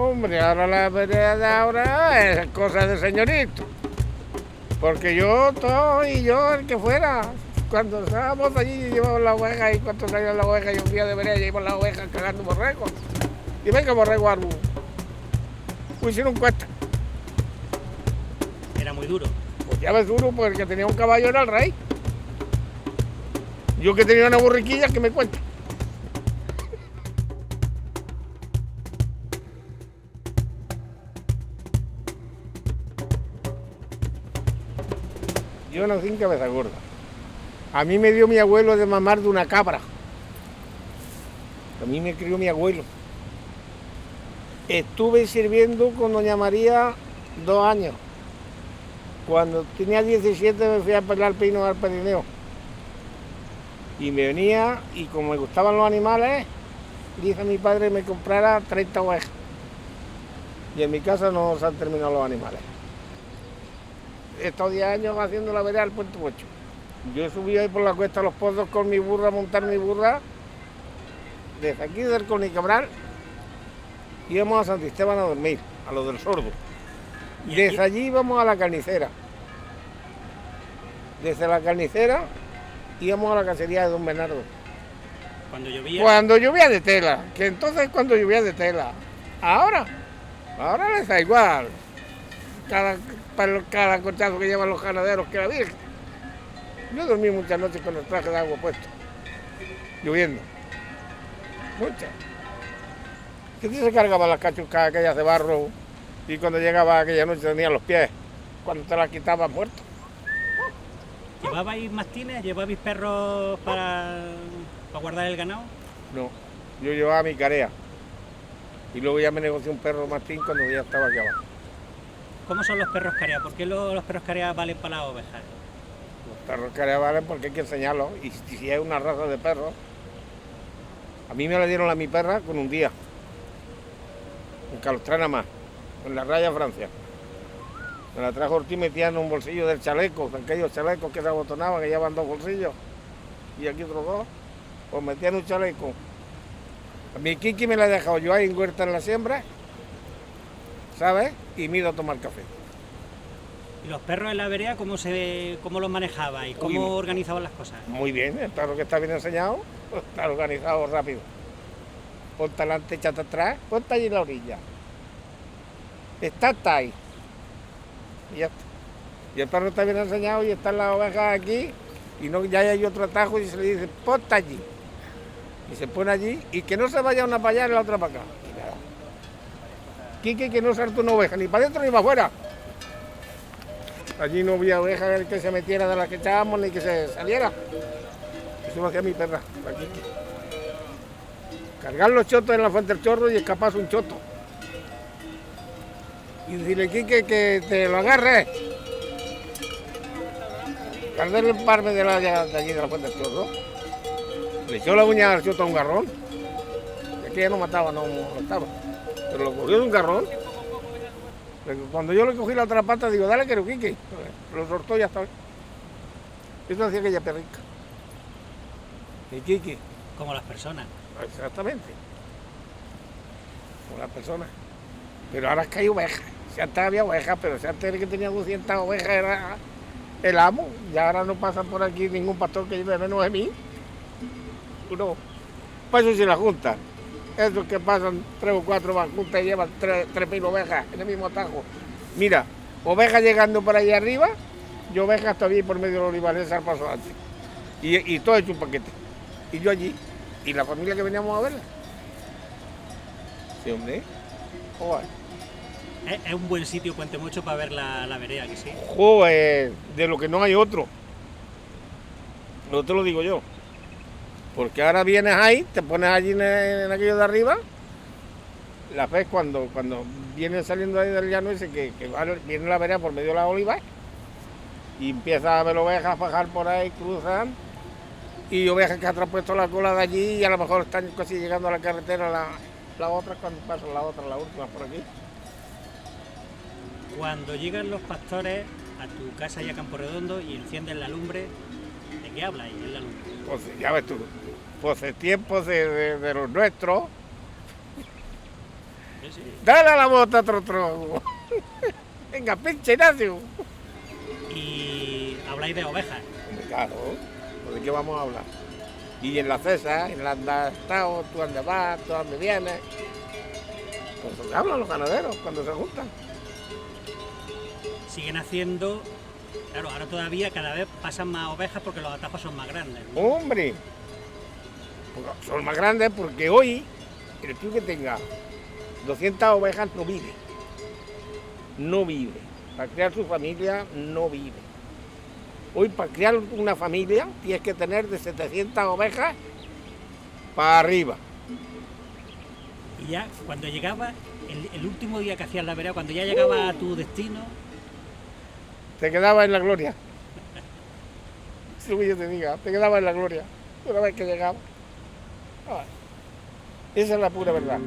Hombre, ahora la vereda de ahora es cosa de señorito. Porque yo, todo y yo, el que fuera, cuando estábamos allí llevamos la oveja y cuando salía la oveja y un día de vereda llevamos la oveja cagando borregos. Y venga borrego árbol. Pues hicieron cuesta. Era muy duro. Pues ya ves duro, porque el que tenía un caballo era el rey. Yo que tenía una borriquilla que me cuenta. Yo nací en Cabeza Gorda. A mí me dio mi abuelo de mamar de una cabra. A mí me crió mi abuelo. Estuve sirviendo con doña María 2 años. Cuando tenía 17 me fui a pelar pino al Pirineo. Y me venía, y como me gustaban los animales, dice mi padre que me comprara 30 ovejas. Y en mi casa no se han terminado los animales. He estado 10 años haciendo la vereda del Puente Pocho. Yo subí ahí por la cuesta de los Pozos con mi burra, a montar mi burra, desde aquí del Conicabral, íbamos a San Esteban a dormir, a lo del Sordo. Desde allí íbamos a la carnicera. Desde la carnicera íbamos a la cacería de Don Bernardo. Cuando llovía. Cuando llovía de tela, que entonces cuando llovía de tela. Ahora les da igual. Cada corchazo que llevan los ganaderos que la Virgen. Yo dormí muchas noches con el traje de agua puesto, lloviendo. Muchas. Que se cargaban las cachucas aquellas de barro y cuando llegaba aquella noche tenía los pies, cuando te las quitabas muerto. ¿Llevabais mastines? ¿Llevabais perros para guardar el ganado? No, yo llevaba mi carea. Y luego ya me negocié un perro mastín cuando ya estaba aquí abajo. ¿Cómo son los perros carea? ¿Por qué los perros carea valen para las ovejas? Los perros carea valen porque hay que enseñarlos. Y si hay una raza de perros, a mí me la dieron a mi perra con un día. En Calostrana más, en la raya Francia. Me la trajo Ortiz metida en un bolsillo del chaleco, aquellos chalecos que se abotonaban, que llevan 2 bolsillos. Y aquí otros 2, pues metía en un chaleco. A mi Kiki me la he dejado yo ahí en huerta en la siembra, ¿sabes? Y me he ido a tomar café. ¿Y los perros en la vereda cómo los manejabais? ¿Cómo organizaban las cosas? Muy bien, el perro que está bien enseñado, está organizado rápido. Ponte adelante, échate atrás, ponte allí en la orilla. Está ahí. Y ya está. Y el perro está bien enseñado y están las ovejas aquí y no, ya hay otro atajo y se le dice, ponte allí. Y se pone allí y que no se vaya una para allá y la otra para acá. Quique, que no salte una oveja, ni para adentro ni para afuera. Allí no había oveja que se metiera de las que echábamos ni que se saliera. Eso lo hacía mi perra, la Quique. Cargar los chotos en la fuente del chorro y escaparse un choto. Y decirle, Quique, que te lo agarres. Cargarle el parme de allí de la fuente del chorro. Le echó la uña al choto a un garrón. Y aquella no mataba, no mataba. Pero lo cogió de un garrón. Cuando yo le cogí la otra pata, digo, dale, que Quique. Lo soltó y ya está. Eso hacía aquella perrica. Y Quique. Como las personas. Exactamente. Como las personas. Pero ahora es que hay ovejas. Si antes había ovejas, pero si antes el que tenía 200 ovejas era el amo. Y ahora no pasa por aquí ningún pastor que lleve menos de mí. Uno. Pues eso sí la junta. Esos que pasan 3 o 4 van juntas y llevan 3.000 ovejas en el mismo atajo. Mira, ovejas llegando por ahí arriba y ovejas todavía por medio de los olivares al paso antes. Y todo hecho un paquete. Y yo allí. Y la familia que veníamos a verla. Sí, hombre. Joder. Es un buen sitio Puente Mocho para ver la vereda, que sí. Joder, de lo que no hay otro. No te lo digo yo. Porque ahora vienes ahí, te pones allí en aquello de arriba, la ves cuando vienes saliendo ahí del llano ese, que viene la vereda por medio de las olivas, y empiezas a ver ovejas bajar por ahí, cruzan, y ovejas que han puesto la cola de allí y a lo mejor están casi llegando a la carretera, la otra cuando pasan la última por aquí. Cuando llegan los pastores a tu casa y a Campo Redondo y encienden la lumbre, ¿de qué habláis en la lumbre? Pues ya ves tú, pues en tiempos de los nuestros, Sí, sí. Dale a la bota otro trozo. Venga, pinche Ignacio. Y habláis de ovejas. Hombre, claro, ¿pues ¿de qué vamos a hablar? Y en la cesa, en la anda estado, tú andas vas, tú andas vienes. Pues lo que hablan los ganaderos cuando se juntan. Siguen haciendo. Claro, ahora todavía cada vez pasan más ovejas porque los atajos son más grandes, ¿no? Hombre, porque son más grandes porque hoy el tío que tenga 200 ovejas no vive. No vive. Para crear su familia no vive. Hoy para crear una familia tienes que tener de 700 ovejas para arriba. Y ya cuando llegaba, el último día que hacías la vereda, cuando ya llegaba a tu destino, Te quedaba en la gloria. Es lo que yo te diga, te quedaba en la gloria. Una vez que llegaba. Ay, esa es la pura verdad.